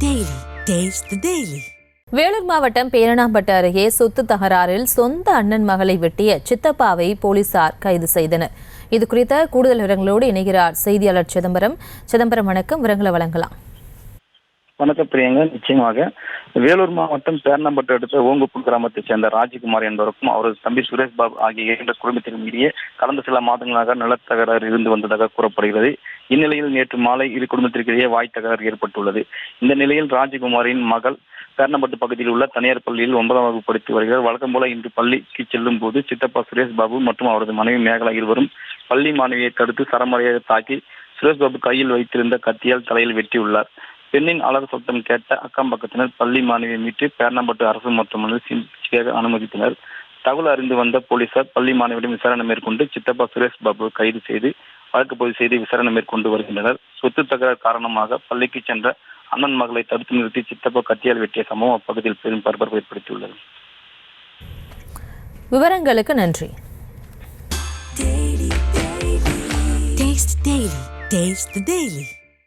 Daily. Taste the Daily. Vellore மாவட்டம் பேரணாம்பட்டு அருகே சொத்து தகராறில் சொந்த அண்ணன் மகளை வெட்டிய சித்தப்பாவை போலீசார் கைது செய்தனர். இது குறித்த கூடுதல் விவரங்களோடு இணைகிறார் செய்தியாளர் சிதம்பரம். வணக்கம், விவரங்களை வழங்கலாம். வணக்கம் பிரியங்கா. நிச்சயமாக வேலூர் மாவட்டம் பேரணாம்பட்டு அடுத்த ஓங்குப்பு கிராமத்தைச் சேர்ந்த ராஜ்குமார் என்பவருக்கும் அவரது தம்பி சுரேஷ் பாபு ஆகிய இரண்டு குடும்பத்திற்கும் இடையே கடந்த சில மாதங்களாக நிலத்தகராறு இருந்து வந்ததாக கூறப்படுகிறது. இந்நிலையில் நேற்று மாலை இரு குடும்பத்திற்கிடையே வாய் தகராறு ஏற்பட்டுள்ளது. இந்த நிலையில் ராஜ்குமாரின் மகள் பேரணாம்பட்டு பகுதியில் உள்ள தனியார் பள்ளியில் 9ஆம் வகுப்பு படித்து வருகிறார். வழக்கம் போல இன்று பள்ளிக்கு செல்லும் போது சித்தப்பா சுரேஷ் பாபு மற்றும் அவரது மனைவி மேகலா இருவரும் பள்ளி மாணவியை தடுத்து சரமாரியாக தாக்கி சுரேஷ் பாபு கையில் வைத்திருந்த கத்தியால் தலையில் வெட்டியுள்ளார். பெண்ணின் அலறு சத்தம் கேட்ட அக்கம் பக்கத்தினர் பள்ளி மாணவியை மீட்டு பேரணாம்பட்டு அரசு மருத்துவமனையில் சிகிச்சையாக அனுமதித்தனர். தகவல் அறிந்து வந்த போலீசார் பள்ளி மாணவியிடம் விசாரணை மேற்கொண்டு சித்தப்பா சுரேஷ் பாபு கைது செய்து வழக்கு பதிவு செய்து விசாரணை மேற்கொண்டு வருகின்றனர். சொத்து தகராறு காரணமாக பள்ளிக்கு சென்ற அண்ணன் மகளை தடுத்து நிறுத்தி சித்தப்பா கத்தியால் வெட்டிய சம்பவம் அப்பகுதியில் பெரும் பரபரப்பு ஏற்படுத்தியுள்ளது. விவரங்களுக்கு நன்றி. Taste the Daily.